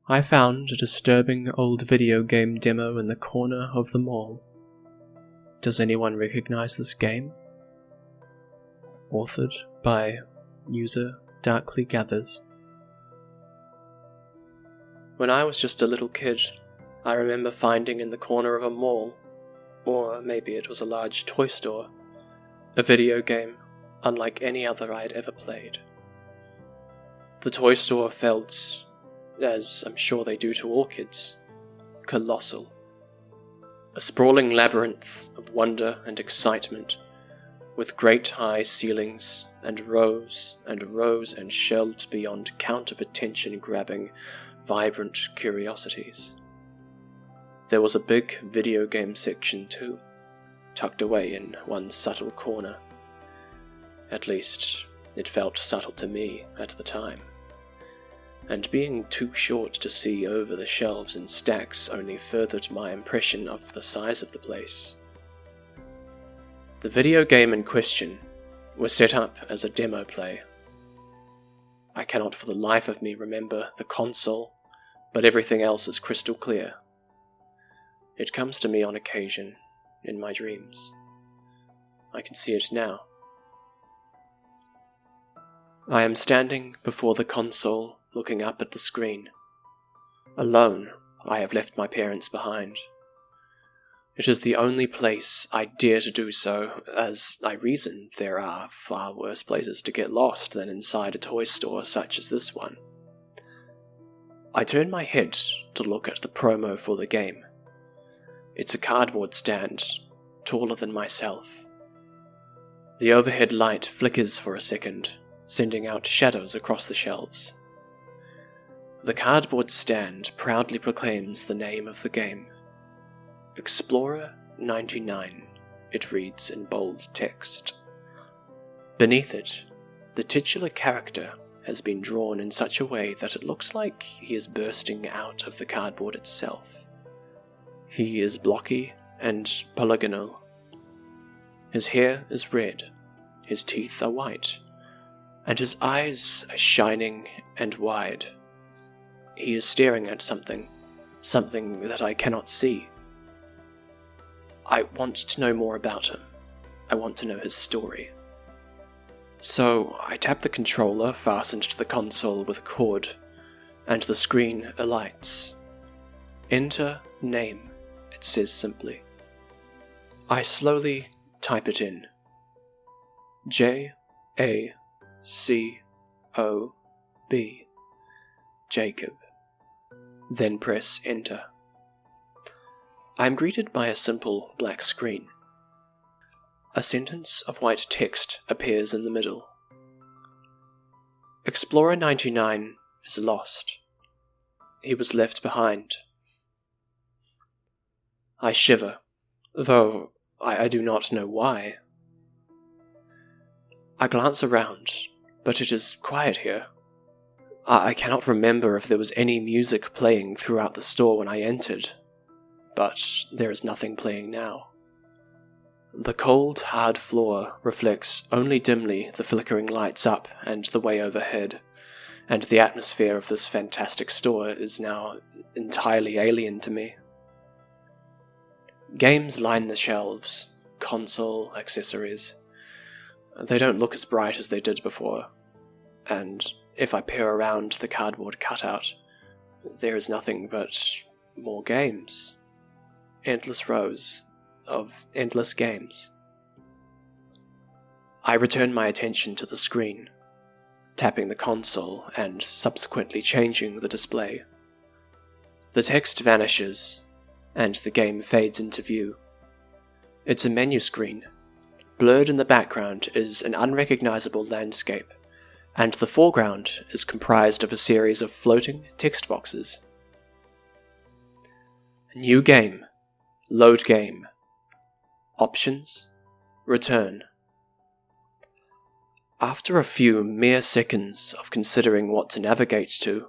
I found a disturbing old video game demo in the corner of the mall. Does anyone recognize this game? Authored by user Darkly Gathers. When I was just a little kid, I remember finding in the corner of a mall, or maybe it was a large toy store, a video game unlike any other I had ever played. The toy store felt, as I'm sure they do to all kids, colossal. A sprawling labyrinth of wonder and excitement, with great high ceilings and rows and shelves beyond count of attention-grabbing, vibrant curiosities. There was a big video game section too, tucked away in one subtle corner. At least, it felt subtle to me at the time. And being too short to see over the shelves and stacks only furthered my impression of the size of the place. The video game in question was set up as a demo play. I cannot for the life of me remember the console, but everything else is crystal clear. It comes to me on occasion, in my dreams. I can see it now. I am standing before the console, looking up at the screen. Alone, I have left my parents behind. It is the only place I dare to do so, as I reason there are far worse places to get lost than inside a toy store such as this one. I turn my head to look at the promo for the game. It's a cardboard stand, taller than myself. The overhead light flickers for a second, sending out shadows across the shelves. The cardboard stand proudly proclaims the name of the game. Explorer 99, it reads in bold text. Beneath it, the titular character has been drawn in such a way that it looks like he is bursting out of the cardboard itself. He is blocky and polygonal. His hair is red, his teeth are white, and his eyes are shining and wide. He is staring at something that I cannot see. I want to know more about him. I want to know his story. So I tap the controller fastened to the console with a cord, and the screen alights. Enter name, it says simply. I slowly type it in. J-A-C-O-B. Jacob. Then press enter. I am greeted by a simple black screen. A sentence of white text appears in the middle. Explorer 99 is lost. He was left behind. I shiver, though I do not know why. I glance around, but it is quiet here. I cannot remember if there was any music playing throughout the store when I entered, but there is nothing playing now. The cold, hard floor reflects only dimly the flickering lights up and the way overhead, and the atmosphere of this fantastic store is now entirely alien to me. Games line the shelves, console accessories. They don't look as bright as they did before, and if I peer around the cardboard cutout, there is nothing but more games. Endless rows of endless games. I return my attention to the screen, tapping the console and subsequently changing the display. The text vanishes, and the game fades into view. It's a menu screen. Blurred in the background is an unrecognizable landscape, and the foreground is comprised of a series of floating text boxes. New game. Load game. Options. Return. After a few mere seconds of considering what to navigate to,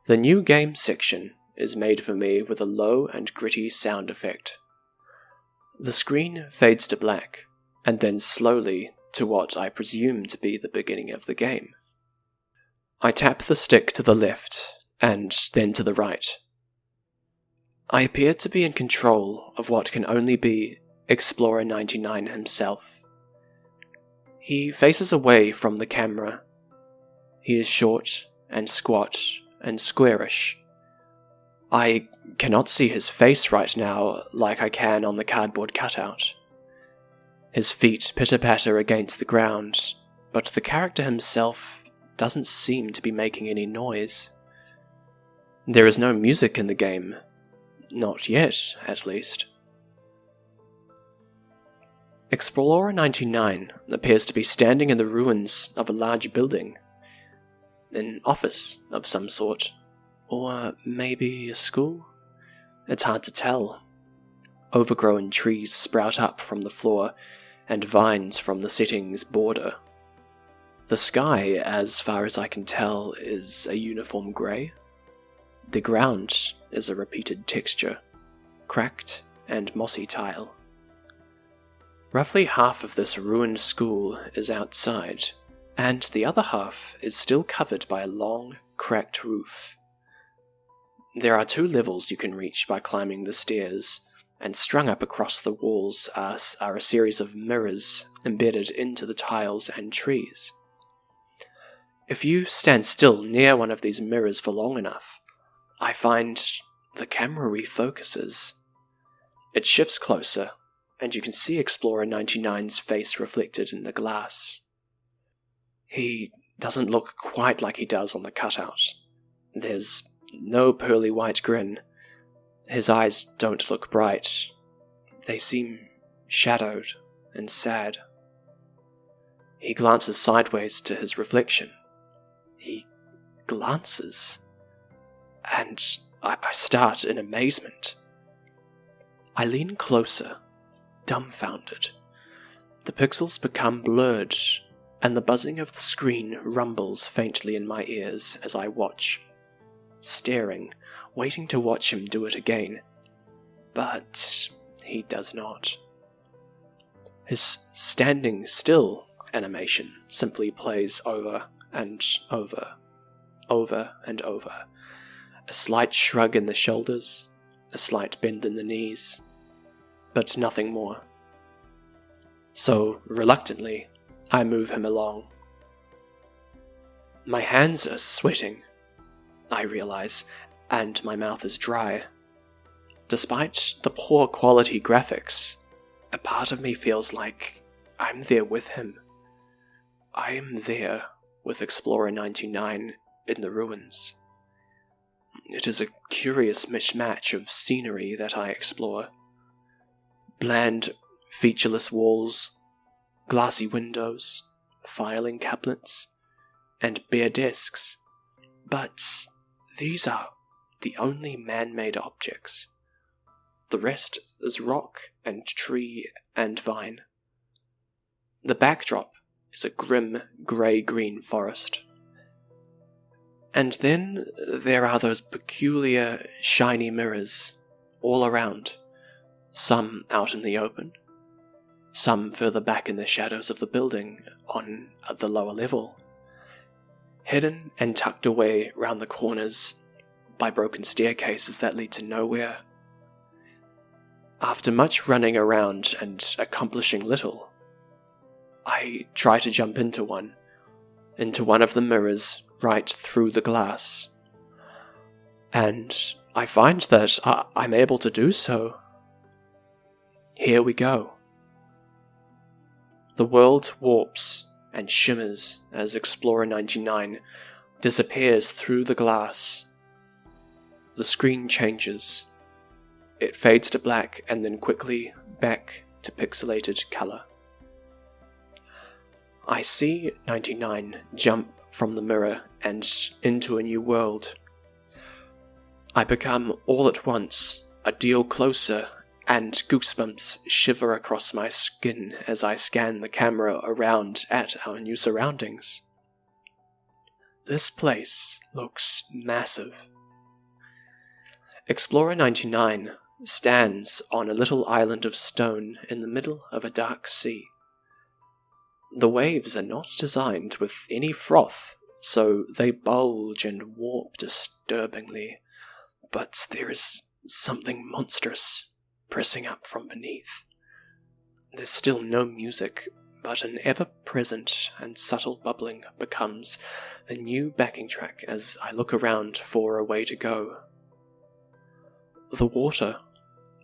the new game section is made for me with a low and gritty sound effect. The screen fades to black, and then slowly to what I presume to be the beginning of the game. I tap the stick to the left, and then to the right. I appear to be in control of what can only be Explorer 99 himself. He faces away from the camera. He is short and squat and squarish. I cannot see his face right now like I can on the cardboard cutout. His feet pitter-patter against the ground, but the character himself doesn't seem to be making any noise. There is no music in the game. Not yet, at least. Explorer 99 appears to be standing in the ruins of a large building. An office of some sort. Or maybe a school? It's hard to tell. Overgrown trees sprout up from the floor, and vines from the setting's border. The sky, as far as I can tell, is a uniform grey. The ground is a repeated texture, cracked and mossy tile. Roughly half of this ruined school is outside, and the other half is still covered by a long, cracked roof. There are 2 levels you can reach by climbing the stairs, and strung up across the walls are a series of mirrors embedded into the tiles and trees. If you stand still near one of these mirrors for long enough, I find the camera refocuses. It shifts closer, and you can see Explorer 99's face reflected in the glass. He doesn't look quite like he does on the cutout. There's no pearly white grin. His eyes don't look bright. They seem shadowed and sad. He glances sideways to his reflection. He glances. And I start in amazement. I lean closer, dumbfounded. The pixels become blurred, and the buzzing of the screen rumbles faintly in my ears as I watch, staring, waiting to watch him do it again. But he does not. His standing still animation simply plays over and over, over and over. A slight shrug in the shoulders, a slight bend in the knees, but nothing more. So, reluctantly, I move him along. My hands are sweating, I realize, and my mouth is dry. Despite the poor quality graphics, a part of me feels like I'm there with him. I am there with Explorer 99 in the ruins. It is a curious mismatch of scenery that I explore. Bland, featureless walls, glassy windows, filing cabinets, and bare desks. But these are the only man-made objects. The rest is rock and tree and vine. The backdrop is a grim, grey-green forest. And then there are those peculiar, shiny mirrors all around, some out in the open, some further back in the shadows of the building on the lower level, hidden and tucked away round the corners by broken staircases that lead to nowhere. After much running around and accomplishing little, I try to jump into one of the mirrors right through the glass. And I find that I'm able to do so. Here we go. The world warps and shimmers as Explorer 99 disappears through the glass. The screen changes. It fades to black and then quickly back to pixelated color. I see 99 jump from the mirror and into a new world. I become all at once a deal closer, and goosebumps shiver across my skin as I scan the camera around at our new surroundings. This place looks massive. Explorer 99 stands on a little island of stone in the middle of a dark sea. The waves are not designed with any froth so they bulge and warp disturbingly, but there is something monstrous pressing up from beneath. There's still no music, but an ever-present and subtle bubbling becomes the new backing track as I look around for a way to go. The water,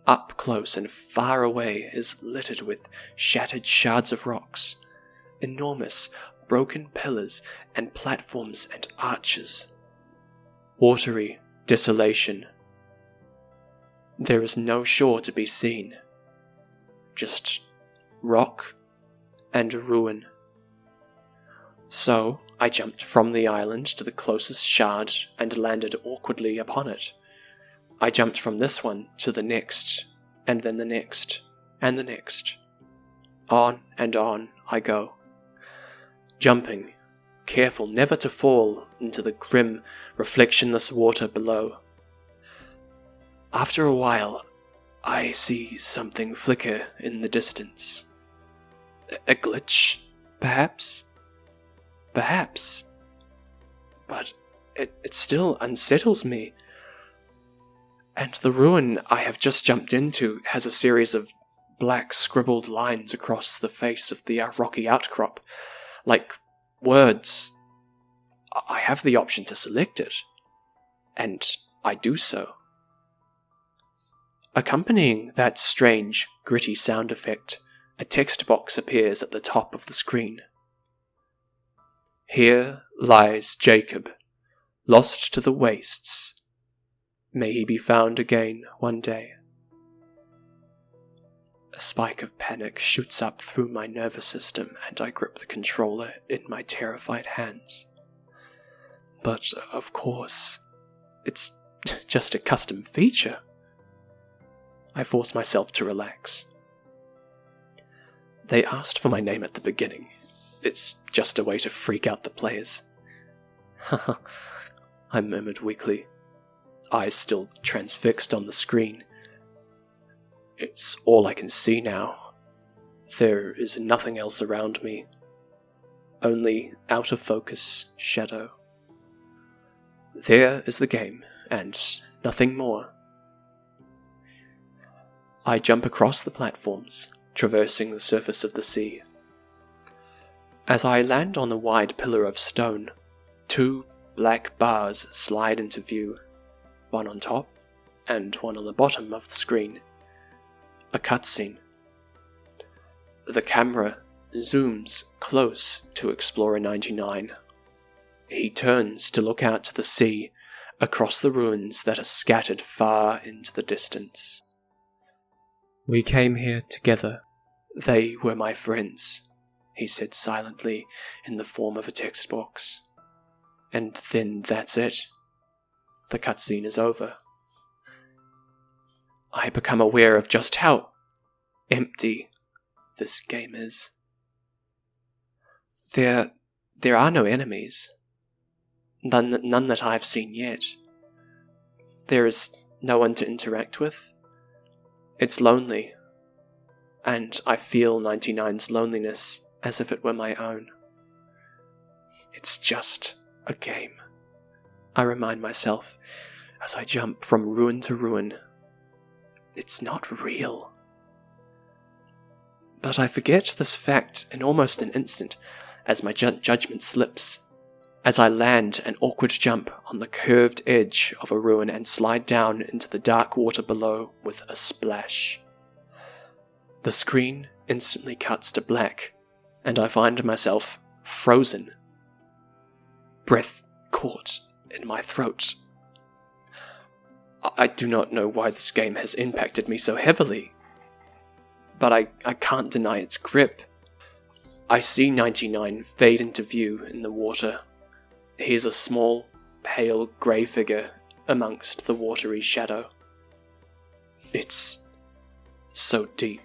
up close and far away, is littered with shattered shards of rocks, enormous broken pillars and platforms and arches. Watery desolation. There is no shore to be seen, just rock and ruin. So I jumped from the island to the closest shard and landed awkwardly upon it. I jumped from this one to the next, and then the next, and the next. On and on I go, jumping, careful never to fall into the grim, reflectionless water below. After a while, I see something flicker in the distance. A glitch, perhaps? Perhaps. But it still unsettles me. And the ruin I have just jumped into has a series of black scribbled lines across the face of the rocky outcrop, like words. I have the option to select it, and I do so. Accompanying that strange, gritty sound effect, a text box appears at the top of the screen. Here lies Jacob, lost to the wastes. May he be found again one day. A spike of panic shoots up through my nervous system, and I grip the controller in my terrified hands. But, of course, it's just a custom feature. I force myself to relax. They asked for my name at the beginning. It's just a way to freak out the players. Haha, I murmured weakly, eyes still transfixed on the screen. It's all I can see now. There is nothing else around me. Only out-of-focus shadow. There is the game, and nothing more. I jump across the platforms, traversing the surface of the sea. As I land on a wide pillar of stone, two black bars slide into view, one on top and one on the bottom of the screen. A cutscene. The camera zooms close to Explorer 99. He turns to look out to the sea, across the ruins that are scattered far into the distance. We came here together. They were my friends, he said silently in the form of a text box. And then that's it. The cutscene is over. I become aware of just how empty this game is. There are no enemies. None that I've seen yet. There is no one to interact with. It's lonely, and I feel 99's loneliness as if it were my own. It's just a game, I remind myself as I jump from ruin to ruin. It's not real. But I forget this fact in almost an instant as my judgment slips, as I land an awkward jump on the curved edge of a ruin and slide down into the dark water below with a splash. The screen instantly cuts to black, and I find myself frozen, breath caught in my throat. I do not know why this game has impacted me so heavily, but I can't deny its grip. I see 99 fade into view in the water. He is a small, pale grey figure amongst the watery shadow. It's so deep,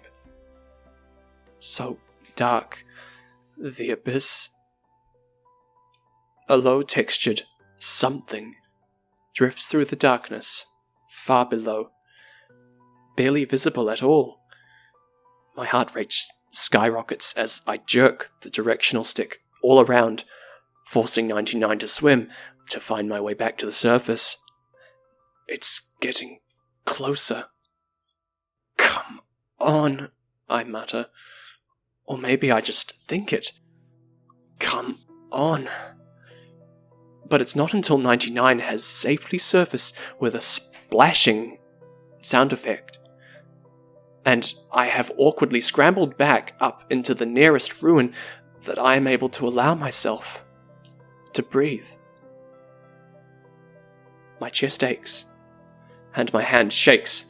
so dark, the abyss. A low-textured something drifts through the darkness, far below, barely visible at all. My heart rate skyrockets as I jerk the directional stick all around, forcing 99 to swim to find my way back to the surface. It's getting closer. Come on, I mutter. Or maybe I just think it. Come on. But it's not until 99 has safely surfaced with a splashing sound effect, and I have awkwardly scrambled back up into the nearest ruin, that I am able to allow myself to breathe. My chest aches, and my hand shakes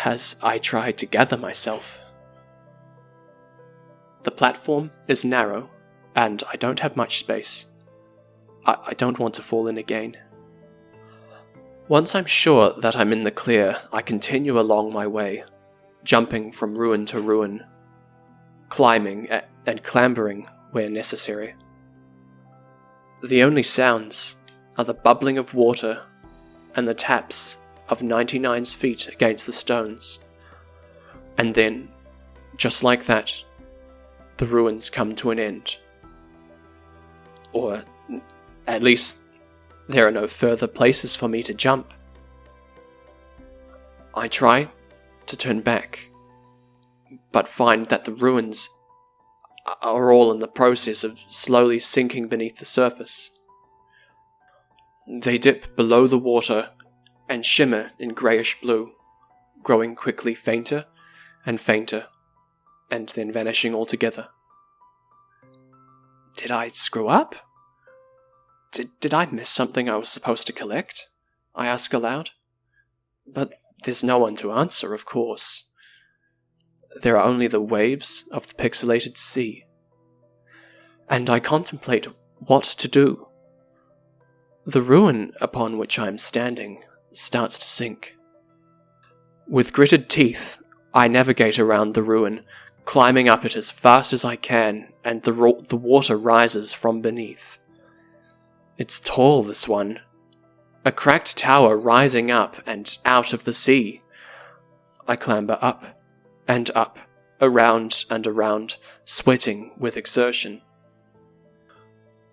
as I try to gather myself. The platform is narrow, and I don't have much space. I don't want to fall in again. Once I'm sure that I'm in the clear, I continue along my way, jumping from ruin to ruin, climbing and clambering where necessary. The only sounds are the bubbling of water and the taps of 99's feet against the stones. And then, just like that, the ruins come to an end. Or, at least, there are no further places for me to jump. I try to turn back, but find that the ruins are all in the process of slowly sinking beneath the surface. They dip below the water and shimmer in greyish blue, growing quickly fainter and fainter, and then vanishing altogether. Did I screw up? Did I miss something I was supposed to collect? I ask aloud. But there's no one to answer, of course. There are only the waves of the pixelated sea. And I contemplate what to do. The ruin upon which I am standing starts to sink. With gritted teeth, I navigate around the ruin, climbing up it as fast as I can, and the water rises from beneath. It's tall, this one. A cracked tower rising up and out of the sea. I clamber up and up, around and around, sweating with exertion.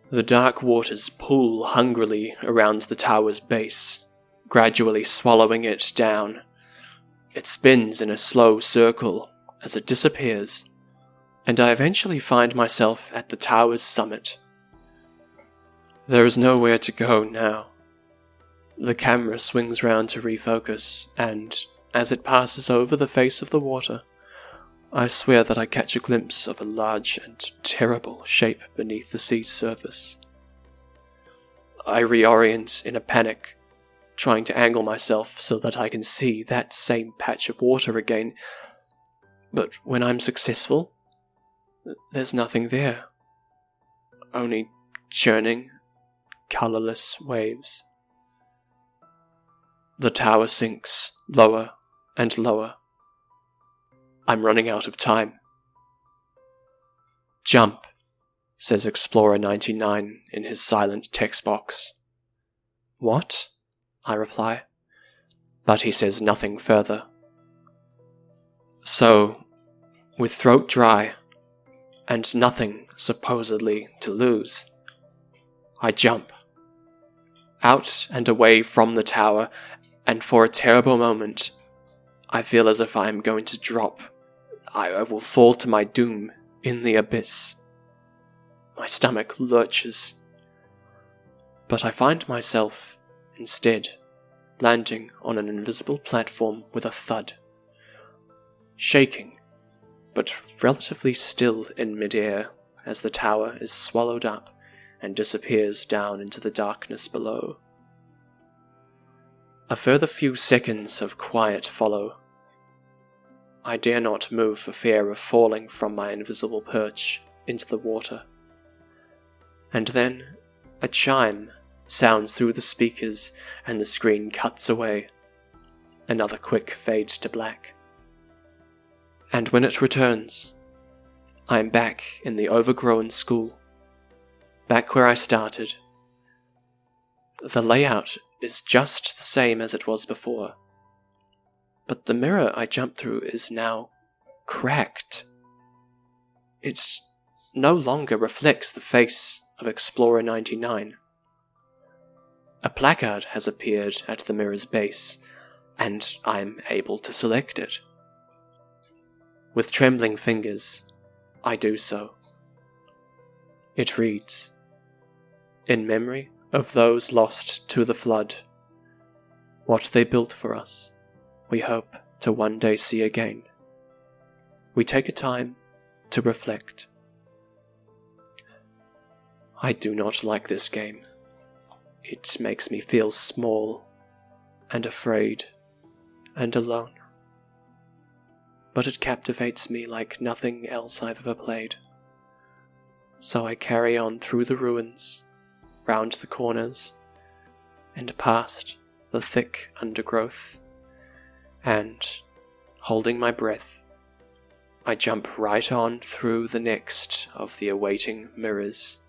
The dark waters pool hungrily around the tower's base, gradually swallowing it down. It spins in a slow circle as it disappears, and I eventually find myself at the tower's summit. There is nowhere to go now. The camera swings round to refocus, and as it passes over the face of the water, I swear that I catch a glimpse of a large and terrible shape beneath the sea's surface. I reorient in a panic, trying to angle myself so that I can see that same patch of water again, but when I'm successful, there's nothing there. Only churning, colourless waves. The tower sinks lower and lower. I'm running out of time. Jump, says Explorer 99 in his silent text box. What? I reply, but he says nothing further. So, with throat dry, and nothing supposedly to lose, I jump. Out and away from the tower, and for a terrible moment, I feel as if I am going to drop. I will fall to my doom in the abyss. My stomach lurches. But I find myself, instead, landing on an invisible platform with a thud. Shaking, but relatively still in midair as the tower is swallowed up and disappears down into the darkness below. A further few seconds of quiet follow. I dare not move for fear of falling from my invisible perch into the water. And then a chime sounds through the speakers and the screen cuts away. Another quick fade to black. And when it returns, I am back in the overgrown school. Back where I started. The layout is just the same as it was before. But the mirror I jumped through is now cracked. It no longer reflects the face of Explorer 99. A placard has appeared at the mirror's base, and I'm able to select it. With trembling fingers, I do so. It reads, "In memory of those lost to the flood, what they built for us, we hope to one day see again. We take a time to reflect." I do not like this game. It makes me feel small and afraid and alone. But it captivates me like nothing else I've ever played. So I carry on through the ruins, round the corners, and past the thick undergrowth, and, holding my breath, I jump right on through the next of the awaiting mirrors